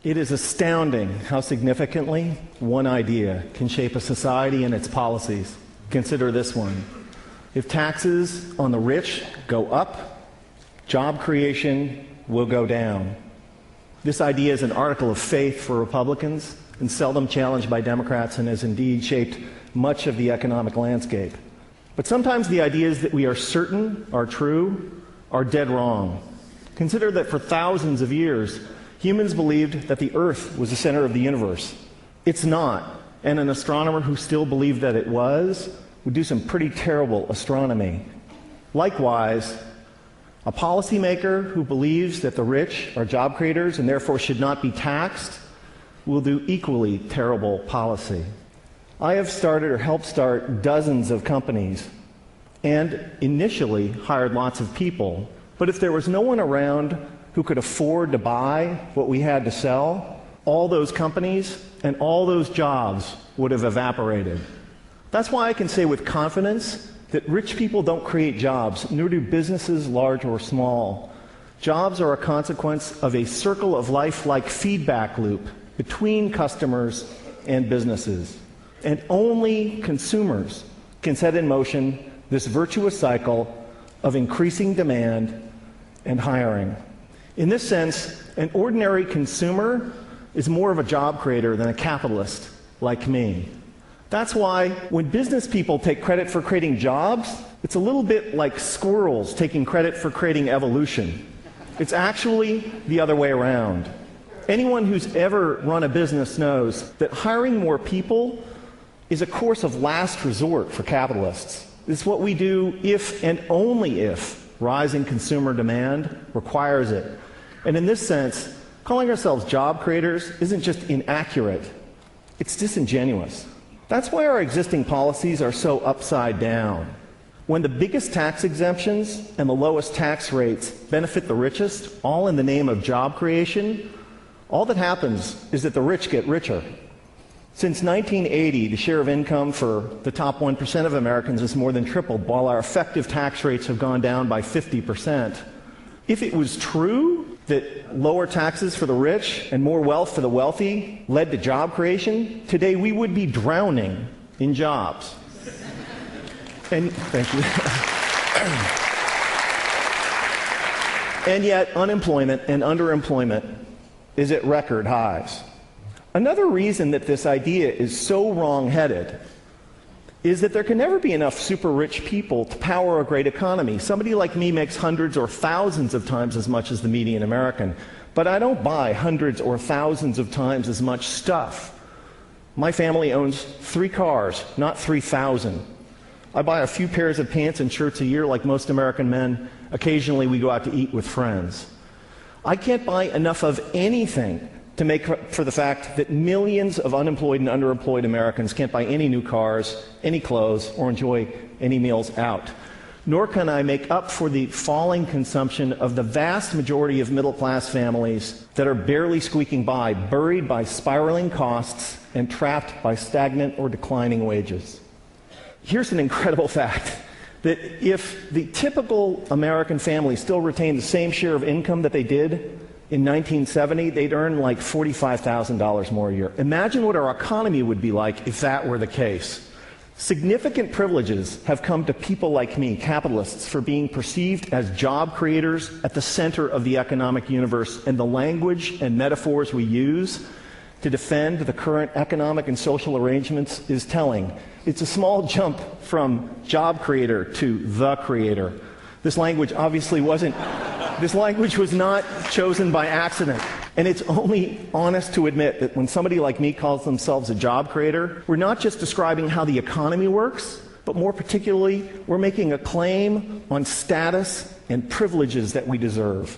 It is astounding how significantly one idea can shape a society and its policies. Consider this one. If taxes on the rich go up, job creation will go down. This idea is an article of faith for Republicans and seldom challenged by Democrats, and has indeed shaped much of the economic landscape. But sometimes the ideas that we are certain are true are dead wrong. Consider that for thousands of years, humans believed that the Earth was the center of the universe. It's not, and an astronomer who still believed that it was would do some pretty terrible astronomy. Likewise, a policymaker who believes that the rich are job creators and therefore should not be taxed will do equally terrible policy. I have started or helped start dozens of companies and initially hired lots of people. But if there was no one around who could afford to buy what we had to sell, all those companies and all those jobs would have evaporated. That's why I can say with confidence that rich people don't create jobs, nor do businesses large or small. Jobs are a consequence of a circle of life-like feedback loop between customers and businesses. And only consumers can set in motion this virtuous cycle of increasing demand and hiring. In this sense, an ordinary consumer is more of a job creator than a capitalist like me. That's why when business people take credit for creating jobs, it's a little bit like squirrels taking credit for creating evolution. It's actually the other way around. Anyone who's ever run a business knows that hiring more people is a course of last resort for capitalists. It's what we do if and only if rising consumer demand requires it. And in this sense, calling ourselves job creators isn't just inaccurate, it's disingenuous. That's why our existing policies are so upside down. When the biggest tax exemptions and the lowest tax rates benefit the richest, all in the name of job creation, all that happens is that the rich get richer. Since 1980, the share of income for the top 1% of Americans has more than tripled, while our effective tax rates have gone down by 50%. If it was true that lower taxes for the rich and more wealth for the wealthy led to job creation, today we would be drowning in jobs. And thank you. And yet, unemployment and underemployment is at record highs. Another reason that this idea is so wrong-headed is that there can never be enough super rich people to power a great economy. Somebody like me makes hundreds or thousands of times as much as the median American, but I don't buy hundreds or thousands of times as much stuff. My family owns 3 cars, not 3,000. I buy a few pairs of pants and shirts a year like most American men. Occasionally we go out to eat with friends. I can't buy enough of anything to make up for the fact that millions of unemployed and underemployed Americans can't buy any new cars, any clothes, or enjoy any meals out. Nor can I make up for the falling consumption of the vast majority of middle-class families that are barely squeaking by, buried by spiraling costs and trapped by stagnant or declining wages. Here's an incredible fact, that if the typical American family still retained the same share of income that they did in 1970, they'd earn like $45,000 more a year. Imagine what our economy would be like if that were the case. Significant privileges have come to people like me, capitalists, for being perceived as job creators at the center of the economic universe, and the language and metaphors we use to defend the current economic and social arrangements is telling. It's a small jump from job creator to the creator. This language was not chosen by accident. And it's only honest to admit that when somebody like me calls themselves a job creator, we're not just describing how the economy works, but more particularly, we're making a claim on status and privileges that we deserve.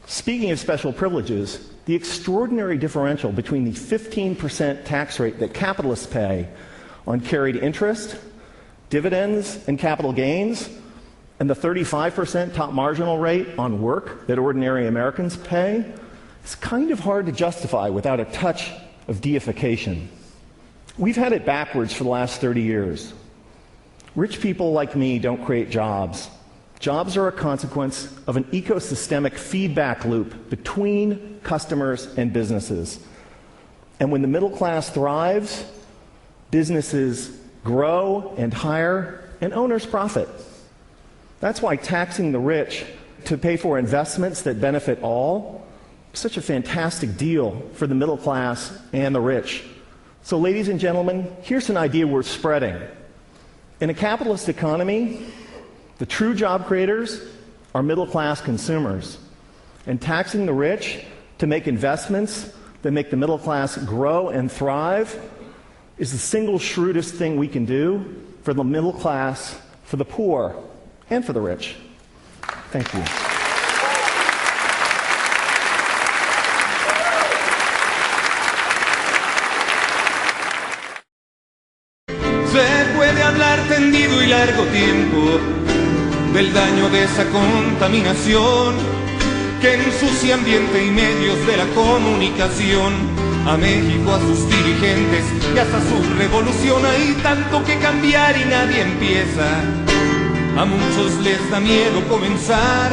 Speaking of special privileges, the extraordinary differential between the 15% tax rate that capitalists pay on carried interest, dividends, and capital gains, and the 35% top marginal rate on work that ordinary Americans pay, is kind of hard to justify without a touch of deification. We've had it backwards for the last 30 years. Rich people like me don't create jobs. Jobs are a consequence of an ecosystemic feedback loop between customers and businesses. And when the middle class thrives, businesses grow and hire, and owners profit. That's why taxing the rich to pay for investments that benefit all is such a fantastic deal for the middle class and the rich. So, ladies and gentlemen, here's an idea worth spreading. In a capitalist economy, the true job creators are middle-class consumers. And taxing the rich to make investments that make the middle class grow and thrive is the single shrewdest thing we can do for the middle class, for the poor, and for the rich. Thank you. Se puede hablar tendido y largo tiempo del daño de esa contaminación que ensucia ambiente y medios de la comunicación. A México, a sus dirigentes y hasta su revolución hay tanto que cambiar y nadie empieza. A muchos les da miedo comenzar.